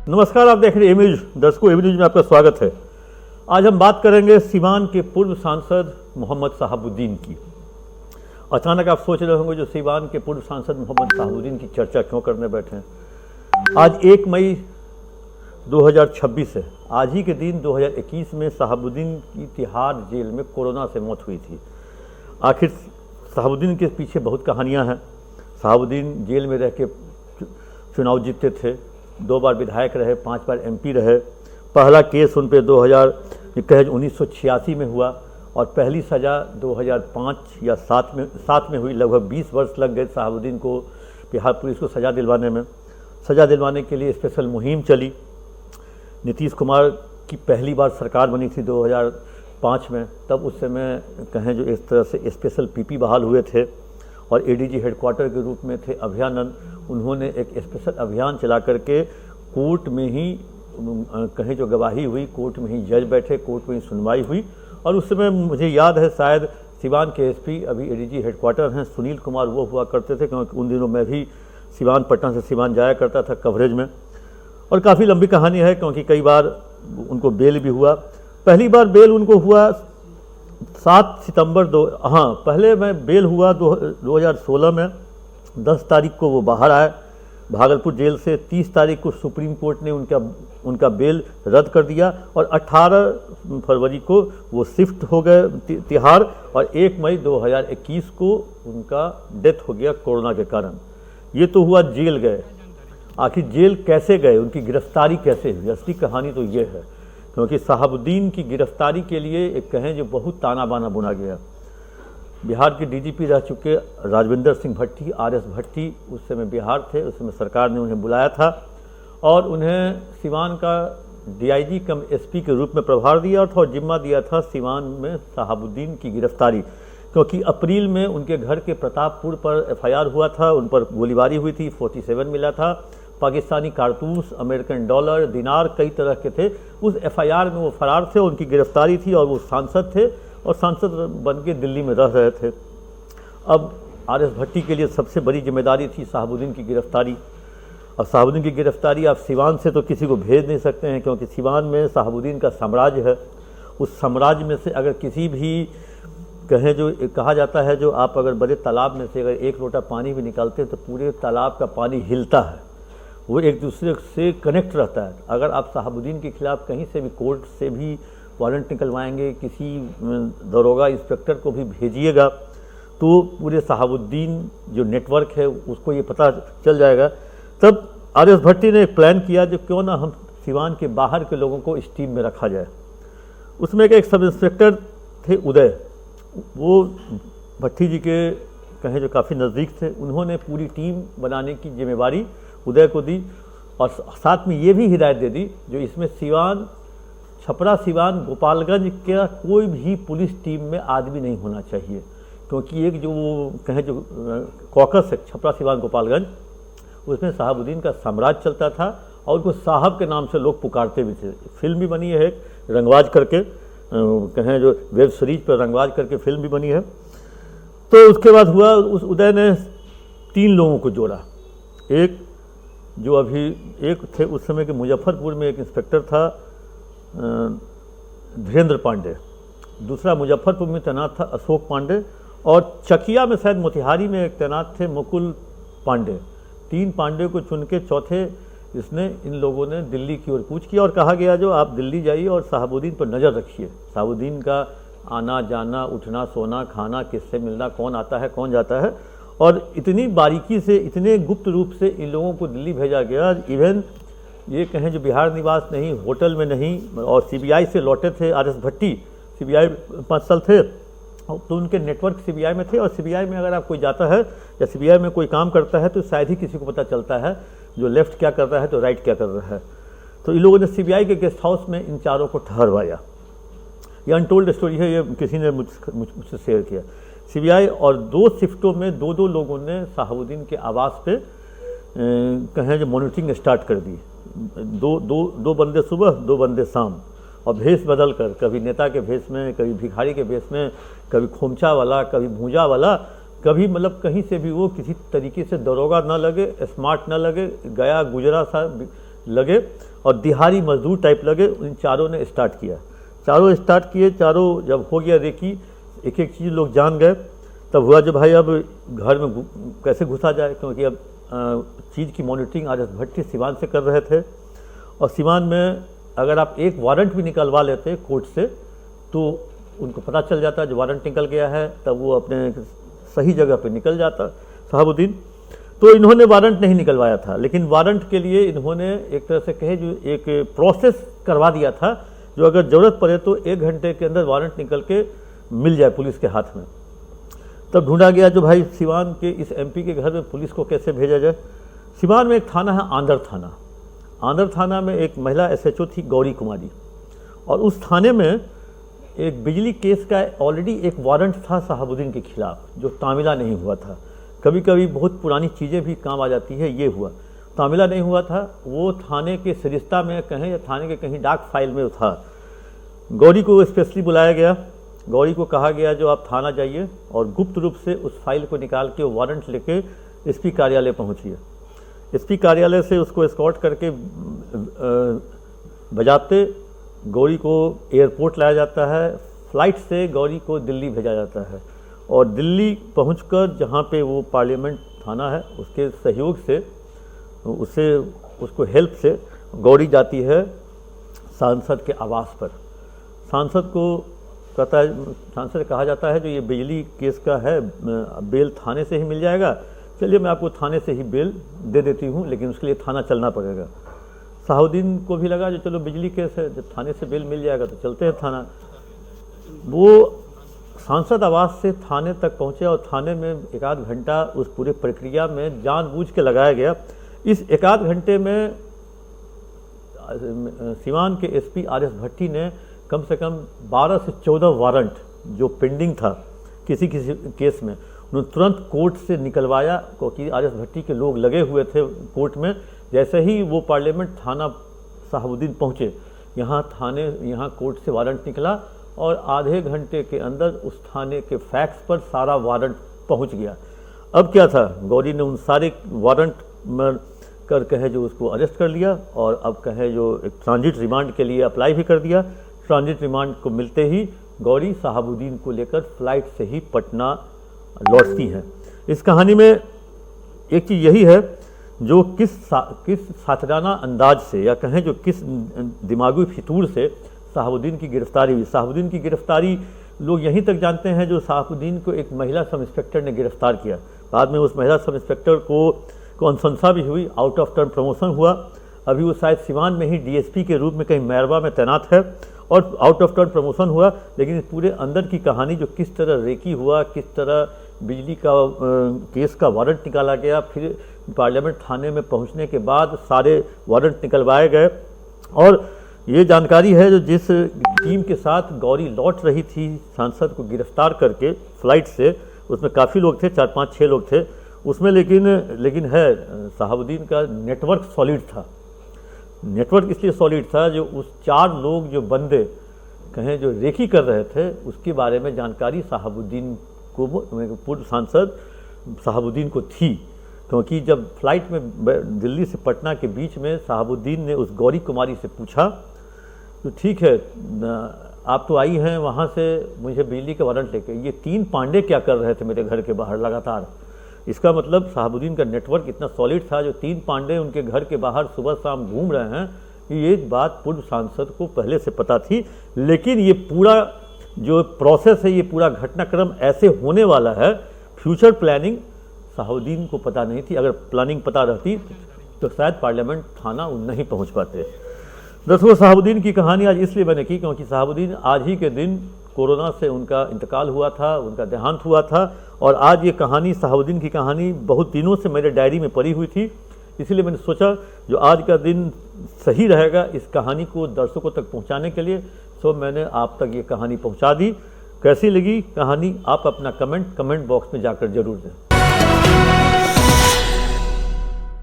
नमस्कार, आप देख रहे हैं ए न्यूज। दर्शकों, ए न्यूज में आपका स्वागत है। आज हम बात करेंगे सीवान के पूर्व सांसद मोहम्मद शहाबुद्दीन की। अचानक आप सोच रहे होंगे जो सीवान के पूर्व सांसद मोहम्मद शहाबुद्दीन की चर्चा क्यों करने बैठे हैं। आज 1 मई 2026 है। आज ही के दिन 2021 में शहाबुद्दीन की तिहाड़ जेल में कोरोना से मौत हुई थी। आखिर शहाबुद्दीन के पीछे बहुत कहानियां हैं। शहाबुद्दीन जेल में रह के चुनाव जीते थे, 2 बार विधायक रहे, 5 बार एमपी रहे। पहला केस उन पे 1986 में हुआ और पहली सज़ा 2005 या 7 में हुई। लगभग 20 वर्ष लग गए शहाबुद्दीन को बिहार पुलिस को सज़ा दिलवाने में। सज़ा दिलवाने के लिए स्पेशल मुहिम चली। नीतीश कुमार की पहली बार सरकार बनी थी 2005 में। तब उस समय कहें जो इस तरह से स्पेशल पीपी बहाल हुए थे और एडीजी हेडक्वार्टर के रूप में थे अभयानंद। उन्होंने एक स्पेशल अभियान चला करके कोर्ट में ही कहें जो गवाही हुई, कोर्ट में ही जज बैठे, कोर्ट में ही सुनवाई हुई। और उस समय मुझे याद है शायद सिवान के एसपी अभी एडीजी हेडक्वार्टर हैं सुनील कुमार, वो हुआ करते थे, क्योंकि उन दिनों मैं भी सिवान पटना से सिवान जाया करता था कवरेज में। और काफ़ी लंबी कहानी है क्योंकि कई बार उनको बेल भी हुआ। पहली बार बेल उनको हुआ 7 सितंबर पहले में बेल हुआ 2016 में। 10 तारीख को वो बाहर आए भागलपुर जेल से। 30 तारीख को सुप्रीम कोर्ट ने उनका बेल रद्द कर दिया और 18 फरवरी को वो शिफ्ट हो गए तिहाड़ और 1 मई 2021 को उनका डेथ हो गया कोरोना के कारण। ये तो हुआ जेल गए। आखिर जेल कैसे गए, उनकी गिरफ्तारी कैसे हुई, असली कहानी तो ये है। क्योंकि शहाबुद्दीन की गिरफ्तारी के लिए एक कहें जो बहुत ताना बाना बुना गया। बिहार के डीजीपी रह चुके राजविंदर सिंह भट्टी, आरएस भट्टी उस समय बिहार थे। उस समय सरकार ने उन्हें बुलाया था और उन्हें सिवान का डीआईजी कम एसपी के रूप में प्रभार दिया था और जिम्मा दिया था सिवान में शहाबुद्दीन की गिरफ्तारी। क्योंकि अप्रैल में उनके घर के प्रतापपुर पर एफआईआर हुआ था, उन पर गोलीबारी हुई थी, 47 मिला था। पाकिस्तानी कारतूस, अमेरिकन डॉलर, दिनार कई तरह के थे। उस एफआईआर में वो फरार थे, उनकी गिरफ्तारी थी और वो सांसद थे और सांसद बन के दिल्ली में रह रहे थे। अब आरएस भट्टी के लिए सबसे बड़ी जिम्मेदारी थी शहाबुद्दीन की गिरफ्तारी। और शहाबुद्दीन की गिरफ्तारी आप सिवान से तो किसी को भेज नहीं सकते हैं, क्योंकि सिवान में शहाबुद्दीन का साम्राज्य है। उस साम्राज्य में से अगर किसी भी कहें जो कहा जाता है, जो आप अगर बड़े तालाब में से अगर 1 लोटा पानी भी निकालते हैं तो पूरे तालाब का पानी हिलता है, वो एक दूसरे से कनेक्ट रहता है। अगर आप शहाबुद्दीन के खिलाफ कहीं से भी कोर्ट से भी वारंट निकलवाएंगे, किसी दरोगा इंस्पेक्टर को भी भेजिएगा, तो पूरे शहाबुद्दीन जो नेटवर्क है उसको ये पता चल जाएगा। तब आरएस भट्टी ने एक प्लान किया जो क्यों ना हम सिवान के बाहर के लोगों को इस टीम में रखा जाए। उसमें एक सब इंस्पेक्टर थे उदय, वो भट्टी जी के कहें जो काफ़ी नज़दीक थे। उन्होंने पूरी टीम बनाने की जिम्मेवारी उदय को दी और साथ में ये भी हिदायत दे दी जो इसमें सिवान, छपरा सिवान, गोपालगंज का कोई भी पुलिस टीम में आदमी नहीं होना चाहिए। क्योंकि एक जो कहें जो कॉकस है छपरा सिवान गोपालगंज, उसमें शहाबुद्दीन का साम्राज्य चलता था और उनको साहब के नाम से लोग पुकारते भी थे। फिल्म भी बनी है एक रंगबाज करके, कहें जो वेब सीरीज पर रंगबाज करके फिल्म भी बनी है। तो उसके बाद हुआ उस उदय ने 3 लोगों को जोड़ा। एक जो अभी एक थे उस समय के मुजफ्फरपुर में एक इंस्पेक्टर था धीरेन्द्र पांडे, दूसरा मुजफ्फरपुर में तैनात था अशोक पांडे और चकिया में शायद मोतिहारी में एक तैनात थे मुकुल पांडे। 3 पांडे को चुन के चौथे इसने इन लोगों ने दिल्ली की ओर कूच किया और कहा गया जो आप दिल्ली जाइए और शहाबुद्दीन पर नज़र रखिए। शहाबुद्दीन का आना जाना, उठना सोना, खाना, किससे मिलना, कौन आता है कौन जाता है, और इतनी बारीकी से, इतने गुप्त रूप से इन लोगों को दिल्ली भेजा गया। इवन ये कहें जो बिहार निवास नहीं, होटल में नहीं, और सीबीआई से लौटे थे आरएस भट्टी, सीबीआई 5 साल थे, तो उनके नेटवर्क सीबीआई में थे। और सीबीआई में अगर आप कोई जाता है या सीबीआई में कोई काम करता है तो शायद ही किसी को पता चलता है जो लेफ्ट क्या कर रहा है तो राइट क्या कर रहा है। तो इन लोगों ने सीबीआई के गेस्ट हाउस में इन चारों को ठहरवाया। ये अनटोल्ड स्टोरी है, ये किसी ने मुझसे शेयर किया। सीबीआई और 2 शिफ्टों में 2-2 लोगों ने शहाबुद्दीन के आवास पे कहें जो मॉनिटरिंग स्टार्ट कर दी। दो बंदे सुबह, 2 बंदे शाम, और भेष बदल कर, कभी नेता के भेष में, कभी भिखारी के भेष में, कभी खोमचा वाला, कभी भूंजा वाला, कभी मतलब कहीं से भी वो किसी तरीके से दरोगा ना लगे, स्मार्ट ना लगे, गया गुजरा सा लगे और दिहाड़ी मजदूर टाइप लगे। इन चारों ने स्टार्ट किया, चारों स्टार्ट किए। चारों जब हो गया रेकी, एक एक चीज़ लोग जान गए, तब हुआ जो भाई अब घर में कैसे घुसा जाए, क्योंकि अब चीज़ की मॉनिटरिंग आर एस भट्टी सिवान से कर रहे थे। और सिवान में अगर आप एक वारंट भी निकलवा लेते कोर्ट से तो उनको पता चल जाता जो वारंट निकल गया है, तब वो अपने सही जगह पे निकल जाता शहाबुद्दीन। तो इन्होंने वारंट नहीं निकलवाया था, लेकिन वारंट के लिए इन्होंने एक तरह से कहे जो एक प्रोसेस करवा दिया था, जो अगर ज़रूरत पड़े तो 1 घंटे के अंदर वारंट निकल के मिल जाए पुलिस के हाथ में। तब ढूंढा गया जो भाई सिवान के इस एमपी के घर में पुलिस को कैसे भेजा जाए। सिवान में एक थाना है आंध्र थाना। आंध्र थाना में एक महिला एसएचओ थी गौरी कुमारी, और उस थाने में एक बिजली केस का ऑलरेडी एक वारंट था शहाबुद्दीन के खिलाफ, जो तामिला नहीं हुआ था। कभी कभी बहुत पुरानी चीज़ें भी काम आ जाती है, ये हुआ तामिला नहीं हुआ था, वो थाने के सरिस्ता में कहें या थाने के कहीं डाक फाइल में था। गौरी को स्पेशली बुलाया गया, गौरी को कहा गया जो आप थाना जाइए और गुप्त रूप से उस फाइल को निकाल के वारंट लेके एसपी कार्यालय पहुंचिए। एसपी कार्यालय से उसको एस्कॉर्ट करके बजाते गौरी को एयरपोर्ट लाया जाता है। फ्लाइट से गौरी को दिल्ली भेजा जाता है, और दिल्ली पहुंचकर जहां पे वो पार्लियामेंट थाना है उसके सहयोग से उसको हेल्प से गौरी जाती है सांसद के आवास पर। सांसद को कहता है, सांसद कहा जाता है जो ये बिजली केस का है, बेल थाने से ही मिल जाएगा, चलिए मैं आपको थाने से ही बेल दे देती हूँ, लेकिन उसके लिए थाना चलना पड़ेगा। शहाबुद्दीन को भी लगा जो चलो बिजली केस है, जब थाने से बेल मिल जाएगा तो चलते हैं थाना। वो सांसद आवास से थाने तक पहुँचे, और थाने में 1 आध घंटा उस पूरे प्रक्रिया में जानबूझ के लगाया गया। इस 1 आध घंटे में सिवान के एसपी आर एस भट्टी ने कम से कम 12 से 14 वारंट जो पेंडिंग था किसी केस में, उन्होंने तुरंत कोर्ट से निकलवाया, क्योंकि आर एस भट्टी के लोग लगे हुए थे कोर्ट में। जैसे ही वो पार्लियामेंट थाना शहाबुद्दीन पहुँचे, यहाँ कोर्ट से वारंट निकला, और आधे घंटे के अंदर उस थाने के फैक्स पर सारा वारंट पहुँच गया। अब क्या था, गौरी ने उन सारे वारंट में कर कहे जो उसको अरेस्ट कर लिया, और अब कहे जो एक ट्रांजिट रिमांड के लिए अप्लाई भी कर दिया। ट्रांजिट रिमांड को मिलते ही गौरी शहाबुद्दीन को लेकर फ्लाइट से ही पटना लौटती हैं। इस कहानी में एक चीज़ यही है जो किस साथराना अंदाज से, या कहें जो किस दिमागी फितूर से शहाबुद्दीन की गिरफ्तारी हुई। शहाबुद्दीन की गिरफ्तारी लोग यहीं तक जानते हैं जो शहाबुद्दीन को एक महिला सब इंस्पेक्टर ने गिरफ्तार किया। बाद में उस महिला सब इंस्पेक्टर को अनुशंसा भी हुई, आउट ऑफ टर्न प्रमोशन हुआ। अभी वो शायद सिवान में ही डीएसपी के रूप में कहीं मैरवा में तैनात है, और आउट ऑफ टर्न प्रमोशन हुआ। लेकिन इस पूरे अंदर की कहानी जो किस तरह रेकी हुआ, किस तरह बिजली का केस का वारंट निकाला गया, फिर पार्लियामेंट थाने में पहुंचने के बाद सारे वारंट निकलवाए गए। और ये जानकारी है जो जिस टीम के साथ गौरी लौट रही थी सांसद को गिरफ्तार करके फ्लाइट से, उसमें काफ़ी लोग थे, 4, 5, 6 लोग थे उसमें। लेकिन है शहाबुद्दीन का नेटवर्क सॉलिड था। नेटवर्क इसलिए सॉलिड था जो उस 4 लोग जो बंदे कहें जो रेकी कर रहे थे, उसके बारे में जानकारी शहाबुद्दीन को, पूर्व सांसद शहाबुद्दीन को थी। क्योंकि जब फ्लाइट में दिल्ली से पटना के बीच में शहाबुद्दीन ने उस गौरी कुमारी से पूछा तो ठीक है आप तो आई हैं वहाँ से मुझे बिजली का वारंट लेके, ये 3 पांडे क्या कर रहे थे मेरे घर के बाहर लगातार। इसका मतलब शहाबुद्दीन का नेटवर्क इतना सॉलिड था जो 3 पांडे उनके घर के बाहर सुबह शाम घूम रहे हैं, ये बात पूर्व सांसद को पहले से पता थी। लेकिन ये पूरा जो प्रोसेस है, ये पूरा घटनाक्रम ऐसे होने वाला है, फ्यूचर प्लानिंग शहाबुद्दीन को पता नहीं थी। अगर प्लानिंग पता रहती तो शायद पार्लियामेंट थाना नहीं पहुंच पाते। दरअसल शहाबुद्दीन की कहानी आज इसलिए मैंने की क्योंकि शहाबुद्दीन आज ही के दिन कोरोना से उनका इंतकाल हुआ था, उनका देहांत हुआ था। और आज ये कहानी, शहाबुद्दीन की कहानी बहुत दिनों से मेरे डायरी में पड़ी हुई थी, इसलिए मैंने सोचा जो आज का दिन सही रहेगा इस कहानी को दर्शकों तक पहुंचाने के लिए। सो मैंने आप तक ये कहानी पहुंचा दी। कैसी लगी कहानी आप अपना कमेंट बॉक्स में जाकर जरूर दें।